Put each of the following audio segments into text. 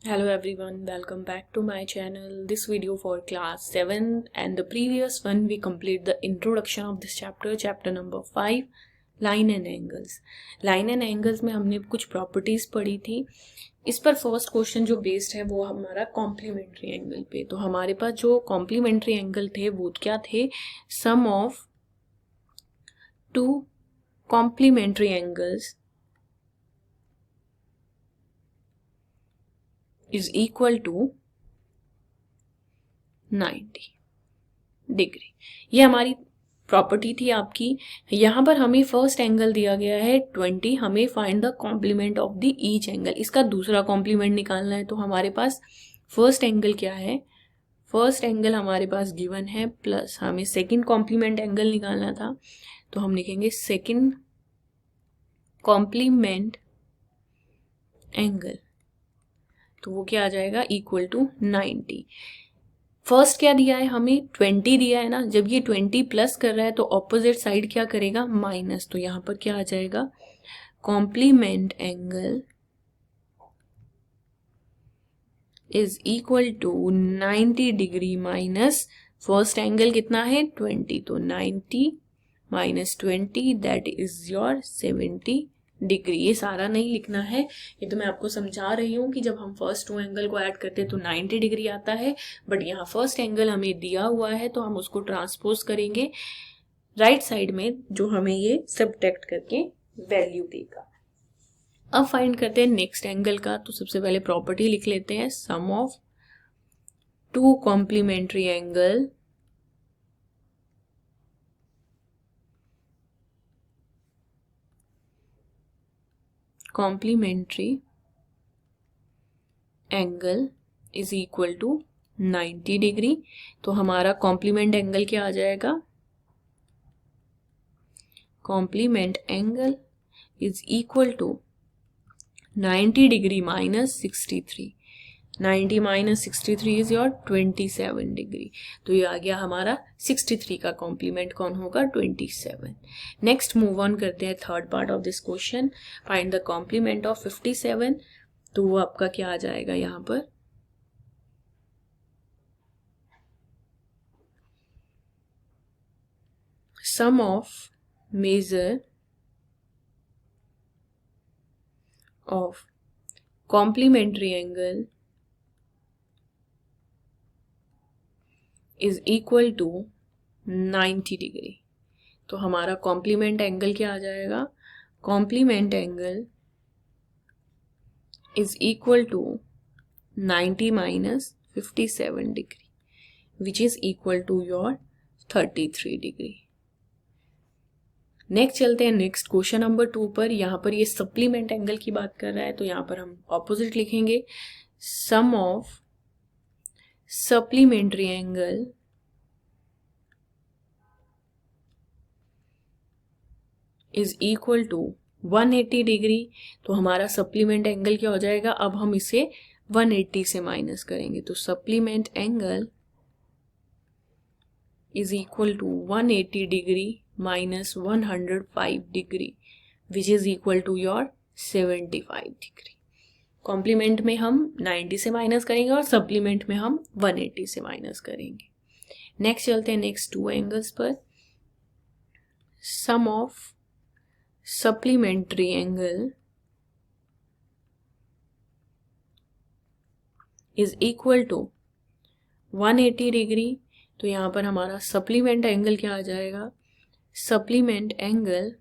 Hello everyone, welcome back to my channel. This video for class 7 and the previous one we complete the introduction of this chapter number 5 line and angles. Line and angles में हमने कुछ properties पढ़ी थी. इस पर first question जो based है वो हमारा कॉम्प्लीमेंट्री एंगल पे. तो हमारे पास जो कॉम्प्लीमेंट्री एंगल थे वो क्या थे? Sum of two complementary angles is equal to 90 degree. ये हमारी प्रॉपर्टी थी आपकी. यहाँ पर हमें फर्स्ट एंगल दिया गया है 20. हमें find the complement of the each angle. इसका दूसरा कॉम्प्लीमेंट निकालना है. तो हमारे पास फर्स्ट एंगल क्या है? फर्स्ट एंगल हमारे पास गिवन है, प्लस हमें सेकंड कॉम्प्लीमेंट एंगल निकालना था. तो हम लिखेंगे सेकंड कॉम्प्लीमेंट एंगल. तो वो क्या आ जाएगा? Equal to 90. फर्स्ट क्या दिया है हमें? 20 दिया है ना. जब ये 20 प्लस कर रहा है तो ऑपोजिट साइड क्या करेगा? माइनस. तो यहाँ पर क्या आ जाएगा? Complement angle is equal to 90 degree minus first angle कितना है? 20. तो 90 माइनस 20 दैट इज योर 70 डिग्री. ये सारा नहीं लिखना है, ये तो मैं आपको समझा रही हूँ कि जब हम फर्स्ट टू एंगल को ऐड करते हैं तो 90 डिग्री आता है. बट यहाँ फर्स्ट एंगल हमें दिया हुआ है तो हम उसको ट्रांसपोज करेंगे राइट साइड में, जो हमें ये सब्ट्रैक्ट करके वैल्यू देगा. अब फाइंड करते हैं नेक्स्ट एंगल का. तो सबसे पहले प्रॉपर्टी लिख लेते हैं. Sum of two complementary angle is equal to 90 degree. तो हमारा कॉम्प्लीमेंट एंगल क्या आ जाएगा? Complement angle is equal to 90 degree minus 63. 90 माइनस 63 इज योर 27 डिग्री. तो ये आ गया हमारा 63 का कॉम्प्लीमेंट. कौन होगा? 27. नेक्स्ट मूव ऑन करते हैं third part of this question. Find the complement of 57. तो वो आपका क्या आ जाएगा यहाँ पर? Sum of measure of complementary angle is equal to 90 degree. तो हमारा कॉम्प्लीमेंट एंगल क्या आ जाएगा? Complement angle is equal to 90 minus 57 degree which is equal to your 33 degree. Next चलते हैं नेक्स्ट क्वेश्चन नंबर 2 पर. यहाँ पर ये सप्लीमेंट एंगल की बात कर रहा है तो यहाँ पर हम ऑपोजिट लिखेंगे. Sum of supplementary angle is equal to 180 degree. तो हमारा सप्लीमेंट एंगल क्या हो जाएगा? अब हम इसे 180 से माइनस करेंगे. तो supplement angle is equal to 180 degree minus 105 degree which is equal to your 75 degree. Complement में हम 90 से माइनस करेंगे और सप्लीमेंट में हम 180 से माइनस करेंगे. नेक्स्ट चलते हैं नेक्स्ट टू एंगल्स पर. Sum of supplementary angle is equal to 180 degree. तो यहाँ पर हमारा सप्लीमेंट एंगल क्या आ जाएगा? Supplement angle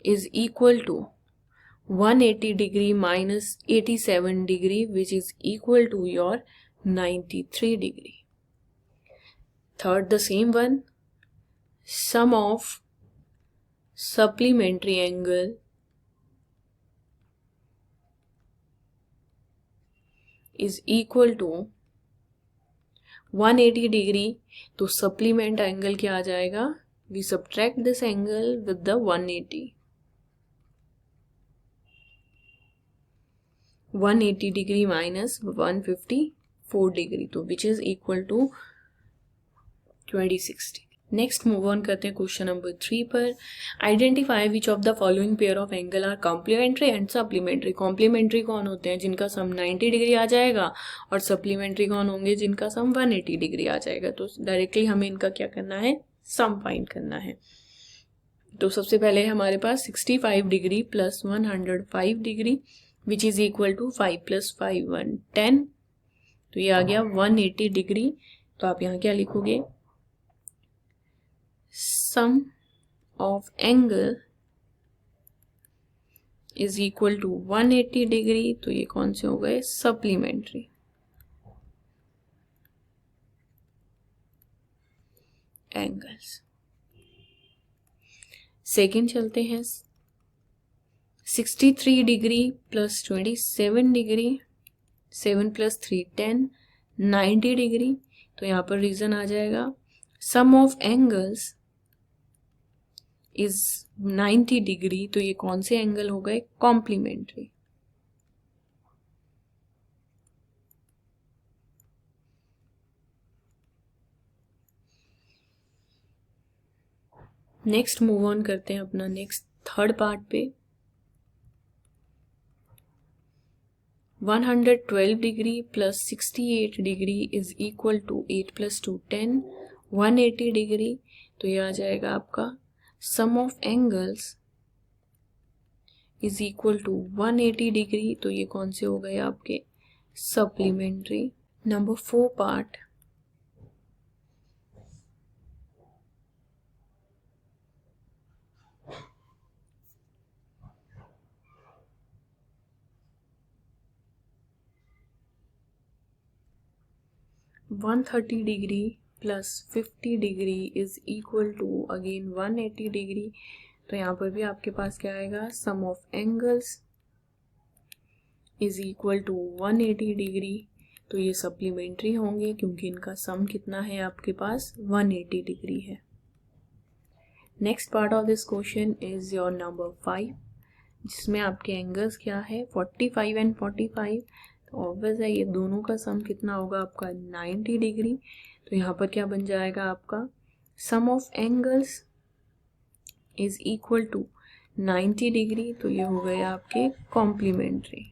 is equal to 180 degree minus 87 degree which is equal to your 93 degree. Third the same one. Sum of supplementary angle is equal to 180 degree. तो supplement angle क्या आ जाएगा? We subtract this angle with the 180. 180 degree minus 154 degree तो which is equal to 26 degree. Next move on करते हैं question number 3 पर. Identify which of the following pair of angle are complementary and supplementary. Complementary कौन होते हैं? जिनका सम 90 degree आ जाएगा. और सप्लीमेंट्री कौन होंगे? जिनका सम 180 डिग्री आ जाएगा. तो डायरेक्टली हमें इनका क्या करना है? सम फाइंड करना है. तो सबसे पहले हमारे पास 65 degree plus 105 degree which is equal to 5 + 5 10. तो ये आ गया 180 डिग्री. तो आप यहाँ क्या लिखोगे? Sum of angle is equal to 180 degree. तो ये कौन से हो गए? Supplementary angles. सेकेंड चलते हैं. 63 डिग्री प्लस 27 डिग्री 7 + 3 10 90 डिग्री. तो यहाँ पर रीजन आ जाएगा सम ऑफ एंगल्स इज 90 डिग्री. तो ये कौन से एंगल हो गए? कॉम्प्लीमेंट्री. नेक्स्ट मूव ऑन करते हैं अपना नेक्स्ट थर्ड पार्ट पे. 112 degree plus 68 degree is equal to 8 + 2 10 180 degree. तो ये आ जाएगा आपका sum of angles is equal to 180 degree. तो ये कौन से हो गए आपके? Supplementary. Number 4 part. $130 degree plus 50 degree is equal to again 180 degree. तो यहाँ पर भी आपके पास क्या आएगा? Sum of angles is equal to 180 degree. तो ये सप्लीमेंट्री होंगे क्योंकि इनका सम कितना है आपके पास? 180 डिग्री है. Next part of this question is your number 5 जिसमें आपके एंगल्स क्या है? 45 एंड 45. तो ऑब्वियस है ये दोनों का सम कितना होगा आपका? 90 डिग्री. तो यहाँ पर क्या बन जाएगा आपका? Sum of angles is equal to 90 degree. तो ये हो गए आपके कॉम्प्लीमेंट्री.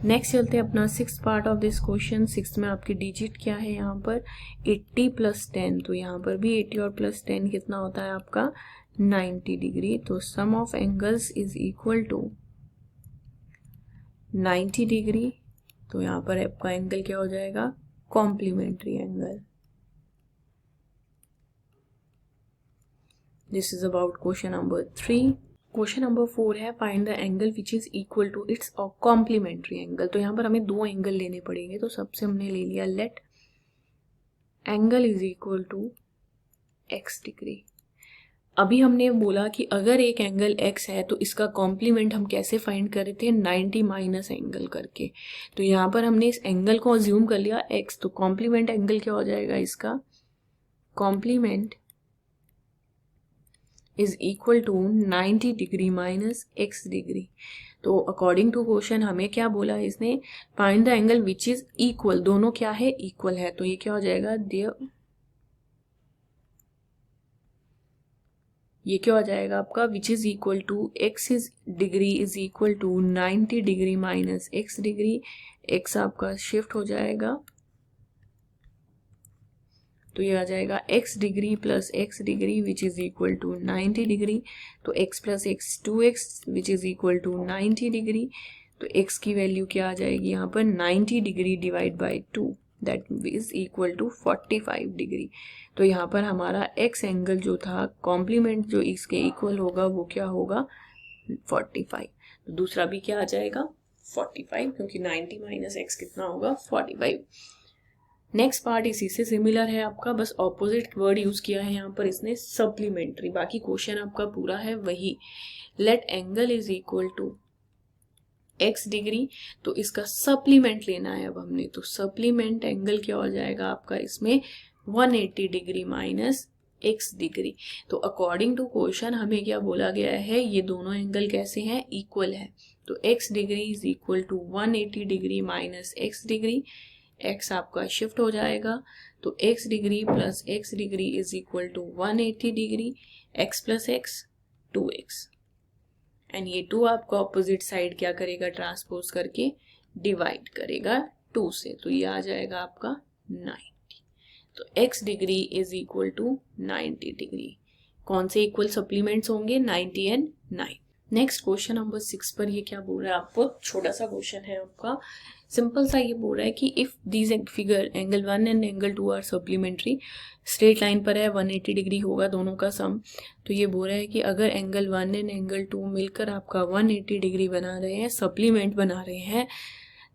नेक्स्ट चलते हैं अपना 6th part of this question. 6th में आपकी डिजिट क्या है? यहाँ पर 80 + 10. तो यहाँ पर भी 80 और प्लस 10 कितना होता है आपका? 90 डिग्री. तो sum of angles is equal to 90 degree. तो यहाँ पर आपका एंगल क्या हो जाएगा? Complementary angle. This is about question number 3. Question number 4 है find the angle which is equal to its complementary angle. तो यहाँ पर हमें दो एंगल लेने पड़ेंगे. तो सबसे हमने ले लिया let angle is equal to x degree. अभी हमने बोला कि अगर एक एंगल x है तो इसका कॉम्प्लीमेंट हम कैसे फाइंड कर रहे थे? 90 माइनस एंगल करके. तो यहाँ पर हमने इस एंगल को अज्यूम कर लिया x. तो कॉम्प्लीमेंट एंगल क्या हो जाएगा इसका? Complement is equal to 90 degree minus x degree. तो अकॉर्डिंग टू क्वेश्चन हमें क्या बोला है इसने? Find the angle which is equal. दोनों क्या है? इक्वल है. तो ये क्या हो जाएगा? ये क्या हो जाएगा आपका? Which is equal to x is degree is equal to 90 degree minus x degree. x आपका शिफ्ट हो जाएगा. तो ये आ जाएगा x degree plus x degree which is equal to 90 degree. तो x plus x 2x which is equal to 90 degree. तो x की वैल्यू क्या आ जाएगी यहाँ पर? 90 degree divide by 2 that is equal to 45 degree. तो यहाँ पर हमारा x एंगल जो था कॉम्प्लीमेंट जो इसके इक्वल होगा वो क्या होगा? 45. तो दूसरा भी क्या आ जाएगा? 45 क्योंकि 90 माइनस x कितना होगा? 45. नेक्स्ट पार्ट इसी से सिमिलर है आपका, बस ऑपोजिट वर्ड यूज किया है यहाँ पर इसने सप्लीमेंट्री. बाकी क्वेश्चन आपका पूरा है वही. Let angle is equal to x degree. तो इसका सप्लीमेंट लेना है अब हमने. तो सप्लीमेंट एंगल क्या हो जाएगा आपका इसमें? 180 डिग्री माइनस x डिग्री। तो अकॉर्डिंग टू क्वेश्चन हमें क्या बोला गया है, ये दोनों एंगल कैसे हैं, इक्वल है। तो x degree is equal to 180 degree minus x degree, x आपका शिफ्ट हो जाएगा, तो x degree plus x degree is equal to 180 degree, x plus x 2x, and ये 2 आपका ऑपोजिट साइड क्या करेगा, ट्रांसपोज करके डिवाइड करेगा 2 से, तो ये आ जाएगा आपका 90। तो x degree is equal to 90 degree. कौन से इक्वल सप्लीमेंट्स होंगे, 90 एंड 9। नेक्स्ट क्वेश्चन नंबर 6 पर ये क्या बोल रहा है आपको, छोटा सा क्वेश्चन है आपका, सिंपल सा ये बोल रहा है कि if these figure angle 1 and angle 2 are supplementary, straight line पर है, 180 डिग्री होगा दोनों का सम। तो ये बोल रहा है कि अगर एंगल 1 एंड एंगल 2 मिलकर आपका 180 डिग्री बना रहे हैं, सप्लीमेंट बना रहे हैं,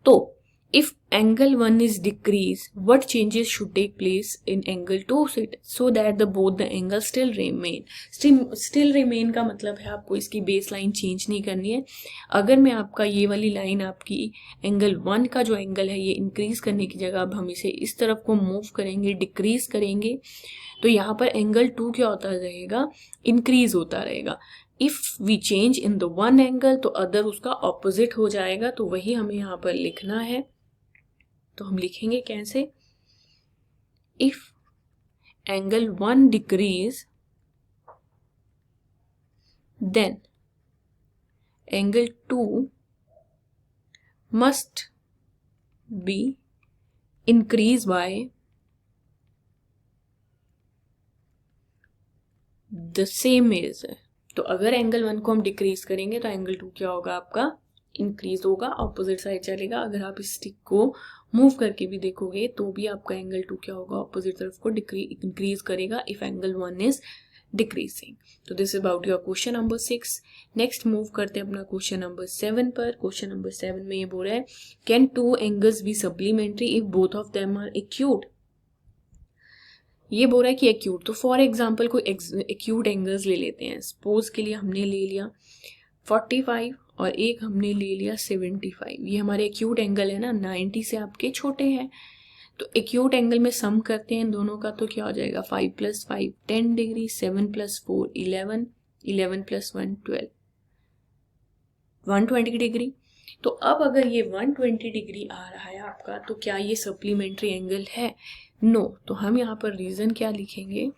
तो if angle 1 is decreased, what changes should take place in angle 2 so that both the angles still remain? Still remain का मतलब है आपको इसकी बेस लाइन चेंज नहीं करनी है। अगर मैं आपका ये वाली लाइन आपकी एंगल 1 का जो एंगल है ये इंक्रीज करने की जगह अब हम इसे इस तरफ को मूव करेंगे, डिक्रीज करेंगे, तो यहाँ पर एंगल 2 क्या होता रहेगा, इंक्रीज होता रहेगा। If we change in the one angle तो अदर उसका ऑपोजिट हो जाएगा, तो वही हमें यहाँ पर लिखना है। तो हम लिखेंगे कैसे, if angle 1 decrease then angle 2 must be increase by the same measure. तो अगर एंगल 1 को हम डिक्रीज करेंगे तो एंगल 2 क्या होगा आपका, इंक्रीज होगा, ऑपोजिट साइड चलेगा। अगर आप इस स्टिक को मूव करके भी देखोगे तो भी आपका एंगल 2 क्या होगा, ऑपोजिट तरफ को इंक्रीज करेगा इफ एंगल 1 इज डिक्रीजिंग। तो this is about your question number 6। Next move करते हैं अपना क्वेश्चन नंबर 7 पर। क्वेश्चन नंबर 7 में ये बोल रहा है, can 2 angles be supplementary if both of them are acute. ये बोल रहा है कि एक्यूट, तो फॉर एग्जाम्पल कोई एक्यूट एंगल्स ले लेते हैं। सपोज के लिए हमने ले लिया 45 और एक हमने ले लिया 75। ये हमारे एक्यूट एंगल है ना, 90 से आपके छोटे हैं। तो एक्यूट एंगल में सम करते हैं इन दोनों का, तो क्या हो जाएगा, 5 + 5 10 डिग्री, 7 + 4 11, 11 + 1 12, 120 डिग्री। तो अब अगर ये 120 डिग्री आ रहा है आपका, तो क्या ये सप्लीमेंट्री एंगल है, नो। तो हम यहाँ पर रीजन क्या लिखेंगे,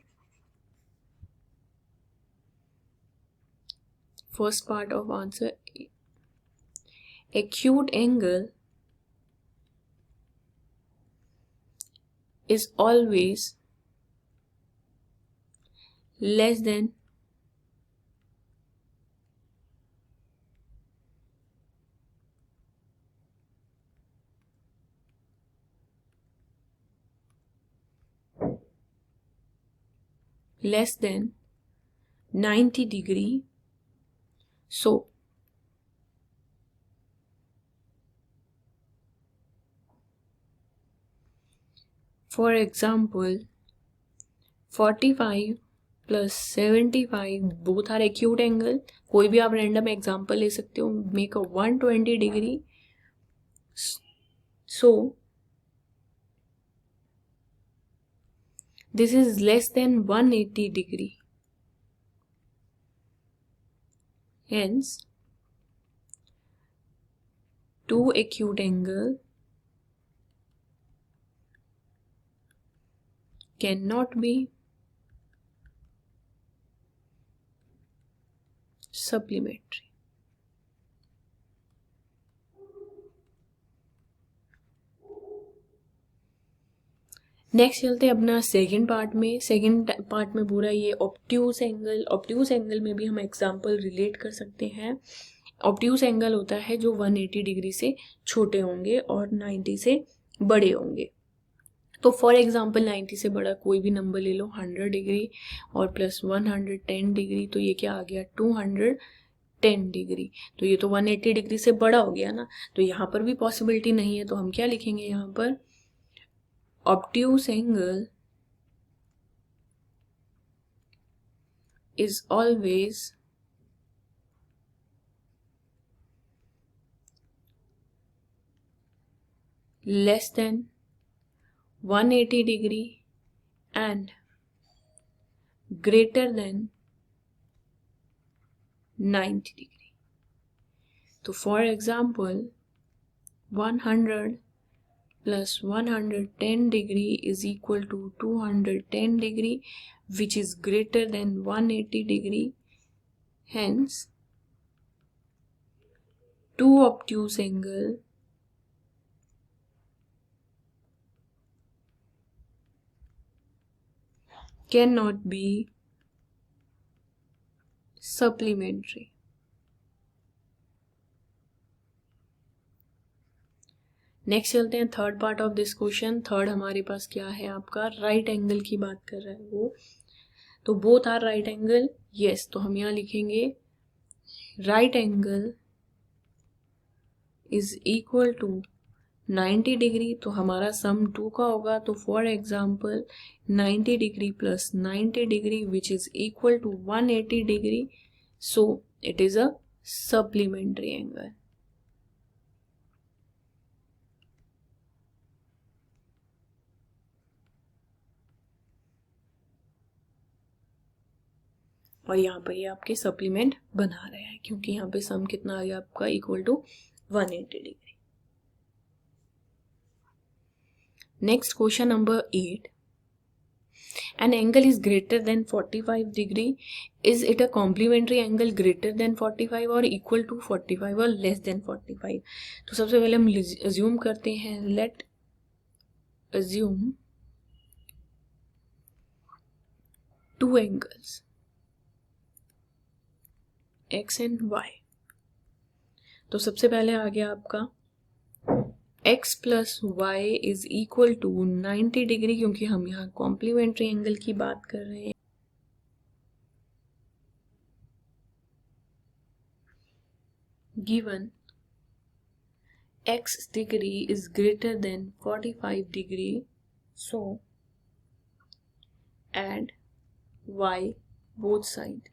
first part of answer, acute angle is always less than less than 90 degree. So for example 45 plus 75 both are acute angle. कोई भी आप रैंडम एग्जाम्पल ले सकते हो, make a 120 degree. So this is less than 180 degree. Hence 2 acute angle cannot be supplementary. Next चलते हैं अपना second part में। सेकंड पार्ट में पूरा ये ऑब्ट्यूज एंगल। ऑब्ट्यूज एंगल में भी हम एग्जांपल रिलेट कर सकते हैं। ऑब्ट्यूज एंगल होता है जो 180 डिग्री से छोटे होंगे और 90 से बड़े होंगे। तो फॉर एग्जांपल 90 से बड़ा कोई भी नंबर ले लो, 100 डिग्री और प्लस 110 डिग्री, तो ये क्या आ गया, 210 डिग्री। तो ये तो 180 डिग्री से बड़ा हो गया ना, तो यहाँ पर भी पॉसिबिलिटी नहीं है। तो हम क्या लिखेंगे यहाँ पर, obtuse angle is always less than 180 degree and greater than 90 degree. तो for example 100 plus 110 degree is equal to 210 degree, which is greater than 180 degree. Hence, two obtuse angle cannot be supplementary. Next चलते हैं third part of this question. Third हमारे पास क्या है आपका, right angle की बात कर रहा है वो. तो both are right angle, yes. तो हम यहाँ लिखेंगे right angle is equal to 90 degree. तो हमारा सम 2 का होगा. तो for example 90 degree plus 90 degree which is equal to 180 degree. So it is a supplementary angle. और यहाँ पर ये आपके सप्लीमेंट बना रहे हैं क्योंकि यहाँ पे सम कितना आ गया आपका, equal to 180 degree. Next question number 8. An angle is greater than 45 degree. Is it a complementary angle greater than 45 or equal to 45 or less than 45? तो सबसे पहले हम assume करते हैं, let assume two angles x and y. तो सबसे पहले आ गया आपका x plus Y is equal to 90 degree क्योंकि हम यहाँ कॉम्प्लीमेंट्री एंगल की बात कर रहे हैं. Given x degree is greater than 45 degree, so add y both side.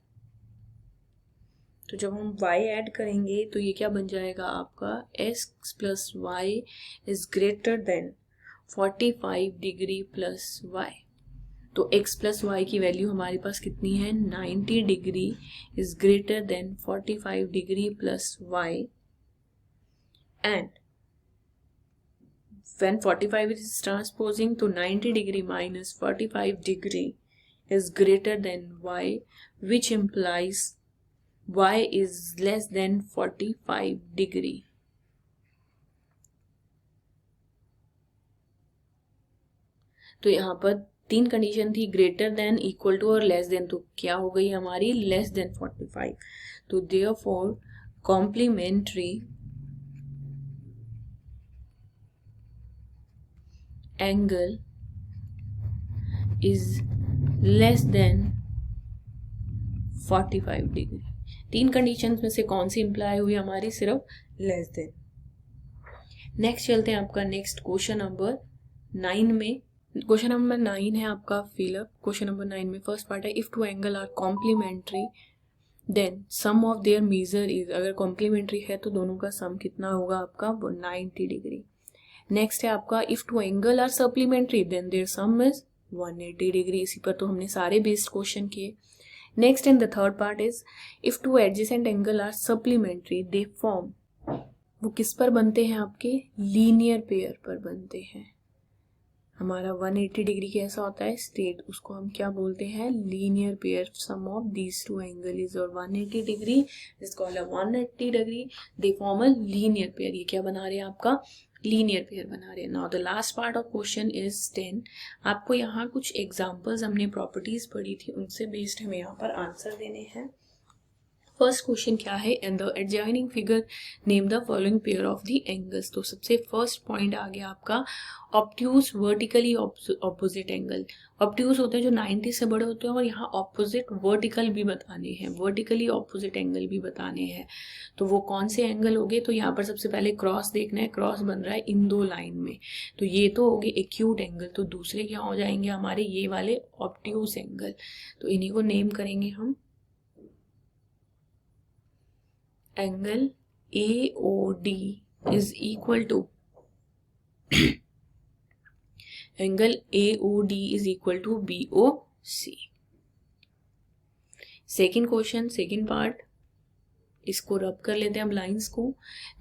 तो जब हम y ऐड करेंगे तो ये क्या बन जाएगा आपका, x plus Y is greater than 45 degree plus y. तो x प्लस वाई की वैल्यू हमारे पास कितनी है, 90 degree is greater than 45 degree plus y. And when 45 is transposing to 90 degree minus 45 degree is greater than y, which implies y is less than 45 degree. तो यहाँ पर 3 condition थी, greater than, equal to और less than. तो क्या हो गई हमारी, लेस देन 45. तो therefore complementary angle is less than 45 degree. 3 conditions में से कौन सी इंप्लाई हुई हमारी, सिर्फ लेस देन. नेक्स्ट चलते हैं आपका नेक्स्ट क्वेश्चन नंबर 9 में. क्वेश्चन नंबर 9 है आपका फिलअप. क्वेश्चन नंबर 9 में फर्स्ट पार्ट है, if two angle are complementary then sum of their measure is. अगर कॉम्प्लीमेंट्री है तो दोनों का सम कितना होगा आपका, 90 डिग्री. नेक्स्ट है आपका, if two angle are supplementary then their sum is 180 degree. इसी पर तो हमने सारे बेस्ड क्वेश्चन किए. Next and the third part is, if two adjacent angle are supplementary they form. वो किस पर बनते हैं आपके, लीनियर पेयर पर बनते हैं. हमारा 180 डिग्री कैसा होता है, स्ट्रेट, उसको हम क्या बोलते हैं, linear pair. Sum of these two angle is और 180 degree is called 180 degree. They form a linear pair. ये क्या बना रहे हैं आपका, लीनियर पेयर बना रहे हैं. Now the last part of question is 10. आपको यहाँ कुछ एग्जांपल्स हमने प्रॉपर्टीज पढ़ी थी, उनसे बेस्ड हमें यहाँ पर आंसर देने हैं. फर्स्ट क्वेश्चन क्या है, in the adjoining figure name the following pair of the angles. तो सबसे फर्स्ट पॉइंट आ गया आपका obtuse vertically opposite angle. Obtuse होते हैं जो 90 से बड़े होते हैं और यहाँ ऑपोजिट वर्टिकल भी बताने हैं, वर्टिकली ऑपोजिट एंगल भी बताने हैं. तो वो कौन से एंगल हो गए, तो यहाँ पर सबसे पहले क्रॉस देखना है. क्रॉस बन रहा है इन दो लाइन में, तो ये तो हो गए एक्यूट एंगल. तो दूसरे क्या हो जाएंगे हमारे, ये वाले ऑब्ट्यूज एंगल. तो इन्हीं को नेम करेंगे हम angle AOD is equal to angle AOD is equal to BOC. Second question, second part, इसको रब कर लेते हैं अब लाइंस को।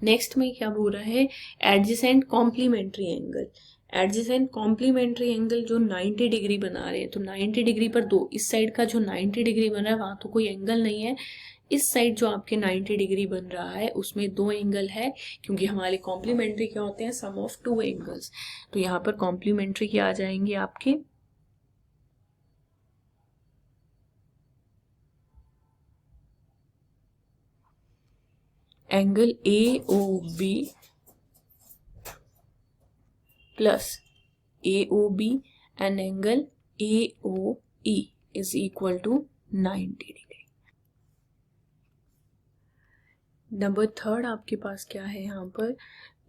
नेक्स्ट में क्या बोल रहा है, adjacent complementary angle. Adjacent complementary angle जो 90 डिग्री बना रहे हैं, तो 90 डिग्री पर दो, इस साइड का जो 90 डिग्री बन रहा है वहां तो कोई एंगल नहीं है, इस साइड जो आपके 90 डिग्री बन रहा है उसमें दो एंगल है, क्योंकि हमारे कॉम्प्लीमेंट्री क्या होते हैं, सम ऑफ टू एंगल्स। तो यहाँ पर कॉम्प्लीमेंट्री क्या आ जाएंगे आपके, angle AOB plus AOB and angle AOE is equal to 90 degree. Number third आपके पास क्या है यहाँ पर,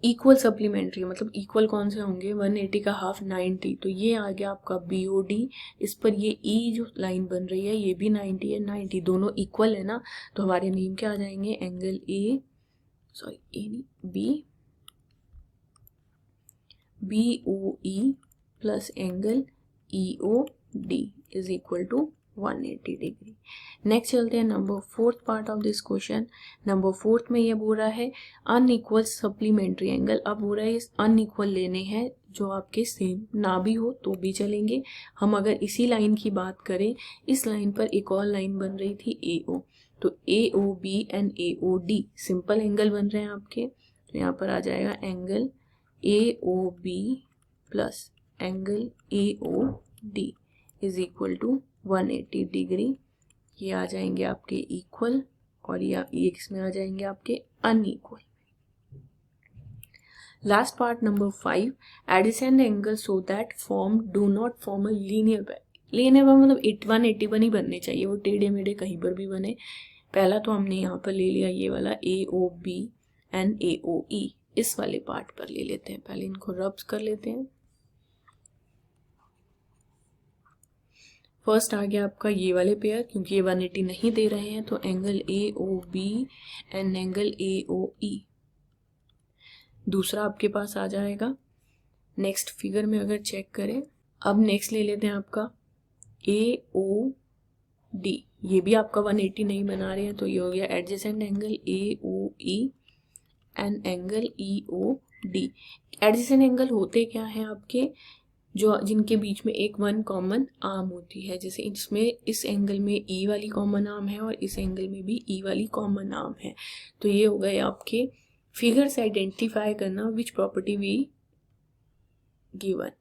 इक्वल सप्लीमेंट्री, मतलब इक्वल कौन से होंगे, 180 का हाफ 90, तो ये आ गया आपका BOD। इस पर ये E जो लाइन बन रही है ये भी 90 है, 90 दोनों इक्वल है ना, तो हमारे नेम क्या आ जाएंगे, angle BOE plus angle EOD is equal to 180 degree. Next चलते हैं number fourth part of this question. Number fourth में ये बोल रहा है अनइक्वल सप्लीमेंट्री एंगल। अब बोल रहा है अनइक्वल लेने हैं जो आपके सेम ना भी हो तो भी चलेंगे। हम अगर इसी लाइन की बात करें, इस लाइन पर एक और लाइन बन रही थी AO, तो AOB and AOD simple angle बन रहे हैं आपके, तो यहाँ पर आ जाएगा angle AOB plus angle AOD is equal to 180 degree. ये आ जाएंगे आपके इक्वल और ये इसमें आ जाएंगे आपके unequal. Last part number 5, adjacent angle so that form do not form a linear pair. Linear pair मतलब 180 ही बनने चाहिए, वो टेढ़े मेढ़े कहीं पर भी बने। पहला तो हमने यहाँ पर ले लिया ये वाला AOB एंड AOE, इस वाले पार्ट पर ले लेते हैं, पहले इनको रब्स कर लेते हैं। फर्स्ट आ गया आपका ये वाले पेयर, क्योंकि ये 180 नहीं दे रहे हैं, तो angle AOB and angle AOE दूसरा आपके पास आ जाएगा। नेक्स्ट फिगर में अगर चेक करें, अब नेक्स्ट ले लेते हैं आपका AOD, ये भी आपका 180 नहीं बना रहे हैं, तो ये हो गया adjacent angle AOE and angle EOD। Adjacent angle होते क्या है आपके, जो जिनके बीच में एक वन कॉमन आर्म होती है, जैसे इसमें इस एंगल में E वाली कॉमन आर्म है और इस एंगल में भी E वाली कॉमन आर्म है। तो ये हो गए आपके फिगर से आइडेंटिफाई करना विच प्रॉपर्टी वी गिवन,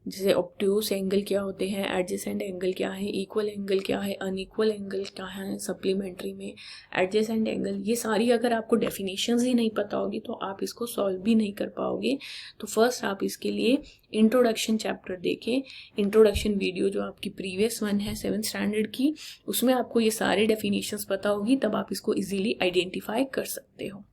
जैसे ऑब्ट्यूस एंगल क्या होते हैं, एडजेसेंट एंगल क्या है, इक्वल एंगल क्या है, अनइक्वल एंगल क्या है सप्लीमेंट्री में, एडजेसेंट एंगल, ये सारी अगर आपको डेफिनेशंस ही नहीं पता होगी तो आप इसको सॉल्व भी नहीं कर पाओगे। तो फर्स्ट आप इसके लिए इंट्रोडक्शन चैप्टर देखें, इंट्रोडक्शन वीडियो जो आपकी प्रीवियस वन है 7th स्टैंडर्ड की, उसमें आपको ये सारे डेफिनेशंस पता होगी, तब आप इसको इजीली आइडेंटिफाई कर सकते हो।